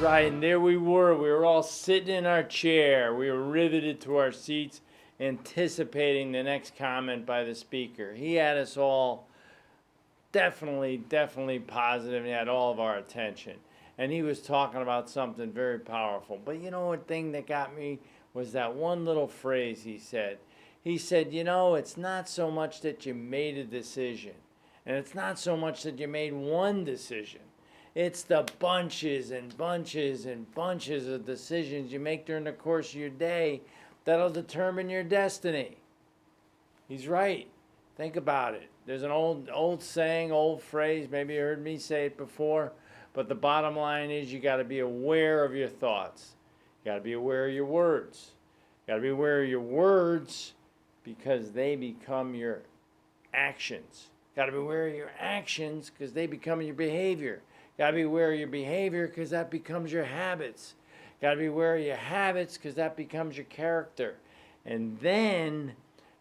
Right, and there we were. We were all sitting in our chair. We were riveted to our seats, anticipating the next comment by the speaker. He had us all definitely positive. He had all of our attention. And he was talking about something very powerful. But you know what thing that got me was that one little phrase he said. He said, you know, it's not so much that you made a decision, and it's not so much that you made one decision. It's the bunches and bunches and bunches of decisions you make during the course of your day that'll determine your destiny. He's right. Think about it. There's an old saying, old phrase, maybe you heard me say it before, but the bottom line is you got to be aware of your thoughts. You got to be aware of your words. You got to be aware of your words because they become your actions. Got to be aware of your actions because they become your behavior. Got to be aware of your behavior because that becomes your habits. Got to be aware of your habits because that becomes your character. And then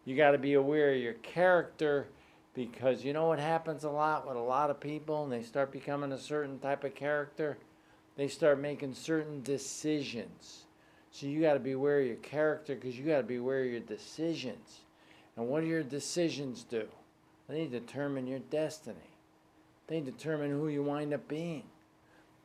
you got to be aware of your character because you know what happens a lot with a lot of people and they start becoming a certain type of character? They start making certain decisions. So you got to be aware of your character because you got to be aware of your decisions. And what do your decisions do? They determine your destiny. They determine who you wind up being.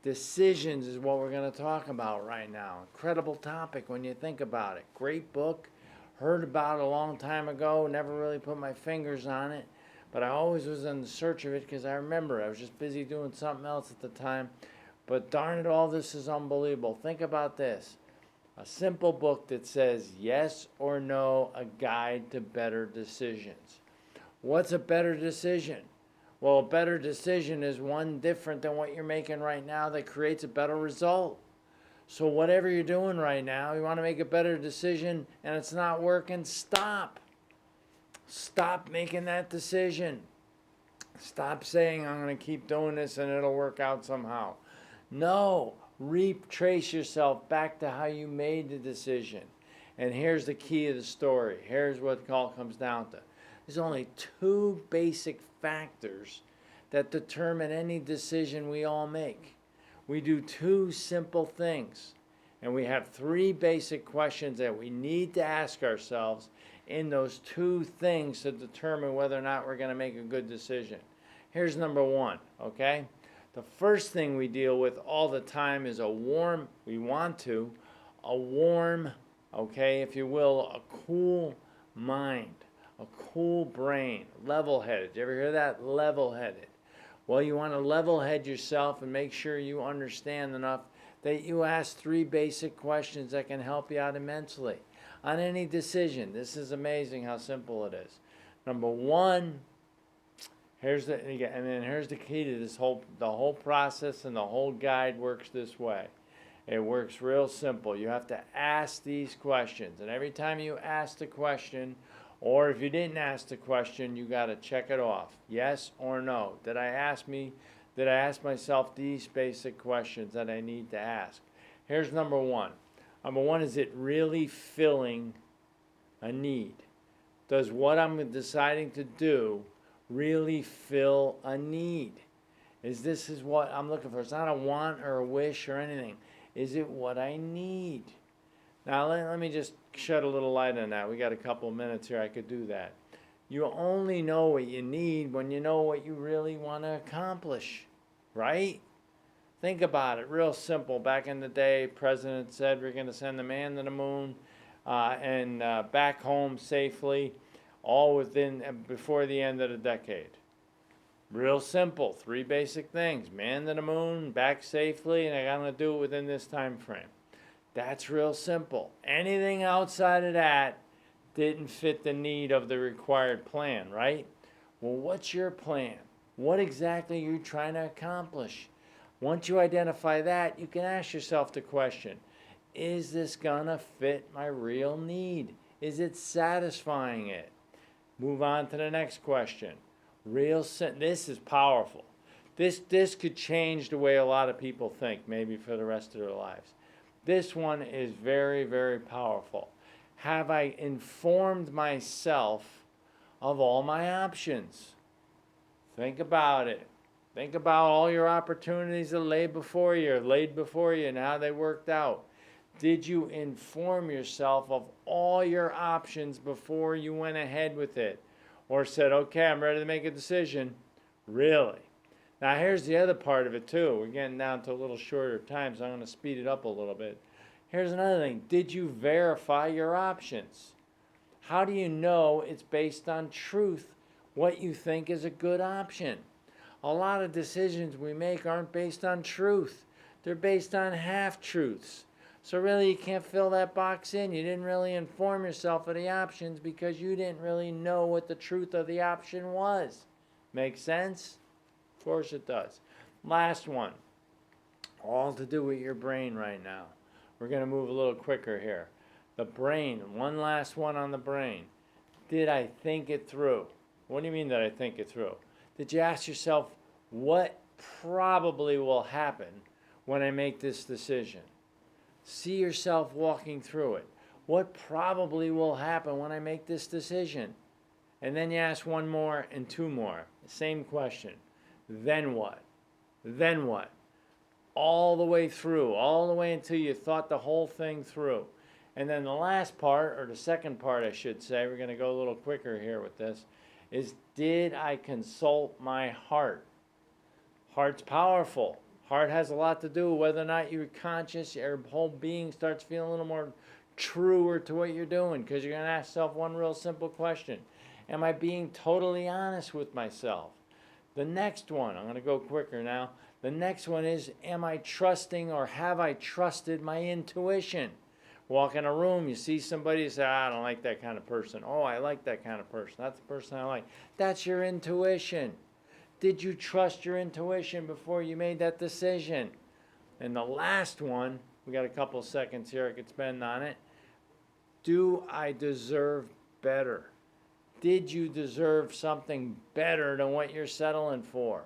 Decisions is what we're going to talk about right now. Incredible topic when you think about it. Great book. Heard about it a long time ago. Never really put my fingers on it. But I always was in the search of it because I remember I was just busy doing something else at the time. But darn it all, this is unbelievable. Think about this. A simple book that says yes or no, a guide to better decisions. What's a better decision? Well, a better decision is one different than what you're making right now that creates a better result. So whatever you're doing right now, you want to make a better decision and it's not working, stop. Stop making that decision. Stop saying, I'm going to keep doing this and it'll work out somehow. No, retrace yourself back to how you made the decision. And here's the key of the story. Here's what it all comes down to. There's only two basic factors that determine any decision we all make. We do two simple things, and we have three basic questions that we need to ask ourselves in those two things to determine whether or not we're going to make a good decision. Here's number one, okay? The first thing we deal with all the time is a warm, okay, if you will, a cool mind. A cool brain, level-headed. You ever hear that? Level-headed. Well, you want to level-head yourself and make sure you understand enough that you ask three basic questions that can help you out immensely on any decision. This is amazing how simple it is. Number one, here's the key to the whole process, and the whole guide works this way. It works real simple. You have to ask these questions, and every time you ask the question, or if you didn't ask the question, you got to check it off. Yes or no. Did I ask myself these basic questions that I need to ask? Here's number one. Number one, is it really filling a need? Does what I'm deciding to do really fill a need? This is what I'm looking for. It's not a want or a wish or anything. Is it what I need? Now, let me just shed a little light on that. We got a couple of minutes here. I could do that. You only know what you need when you know what you really want to accomplish, right? Think about it. Real simple. Back in the day, President said we're going to send the man to the moon and back home safely, all before the end of the decade. Real simple. Three basic things. Man to the moon, back safely, and I'm going to do it within this time frame. That's real simple. Anything outside of that didn't fit the need of the required plan, right? Well, what's your plan? What exactly are you trying to accomplish? Once you identify that, you can ask yourself the question, is this going to fit my real need? Is it satisfying it? Move on to the next question. This is powerful. This could change the way a lot of people think, maybe for the rest of their lives. This one is very, very powerful. Have I informed myself of all my options? Think about it. Think about all your opportunities that lay before you, or laid before you, and how they worked out. Did you inform yourself of all your options before you went ahead with it? Or said, okay, I'm ready to make a decision? Really? Now, here's the other part of it, too. We're getting down to a little shorter time, so I'm going to speed it up a little bit. Here's another thing. Did you verify your options? How do you know it's based on truth what you think is a good option? A lot of decisions we make aren't based on truth. They're based on half-truths. So really you can't fill that box in. You didn't really inform yourself of the options because you didn't really know what the truth of the option was. Make sense? Of course it does. Last one. All to do with your brain right now. We're going to move a little quicker here. The brain. One last one on the brain. Did I think it through? What do you mean that I think it through? Did you ask yourself, what probably will happen when I make this decision? See yourself walking through it. What probably will happen when I make this decision? And then you ask one more and two more. Same question. Then what? Then what? All the way through, all the way until you thought the whole thing through. And then the last part, or the second part I should say, we're going to go a little quicker here with this, is did I consult my heart? Heart's powerful. Heart has a lot to do with whether or not you're conscious, your whole being starts feeling a little more truer to what you're doing, because you're going to ask yourself one real simple question. Am I being totally honest with myself? The next one, I'm going to go quicker now. The next one is, am I trusting or have I trusted my intuition? Walk in a room, you see somebody, you say, I don't like that kind of person. Oh, I like that kind of person. That's the person I like. That's your intuition. Did you trust your intuition before you made that decision? And the last one, we got a couple seconds here I could spend on it. Do I deserve better? Did you deserve something better than what you're settling for?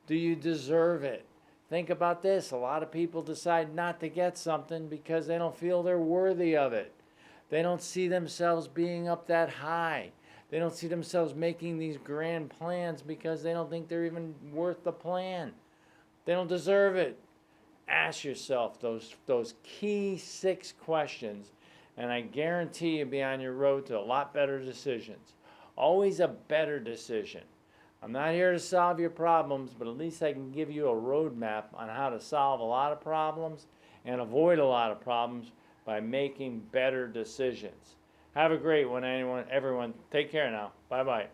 Do you deserve it? Think about this. A lot of people decide not to get something because they don't feel they're worthy of it. They don't see themselves being up that high. They don't see themselves making these grand plans because they don't think they're even worth the plan. They don't deserve it. Ask yourself those key 6 questions, and I guarantee you'll be on your road to a lot better decisions. Always a better decision. I'm not here to solve your problems, but at least I can give you a roadmap on how to solve a lot of problems and avoid a lot of problems by making better decisions. Have a great one, everyone. Take care now. Bye-bye.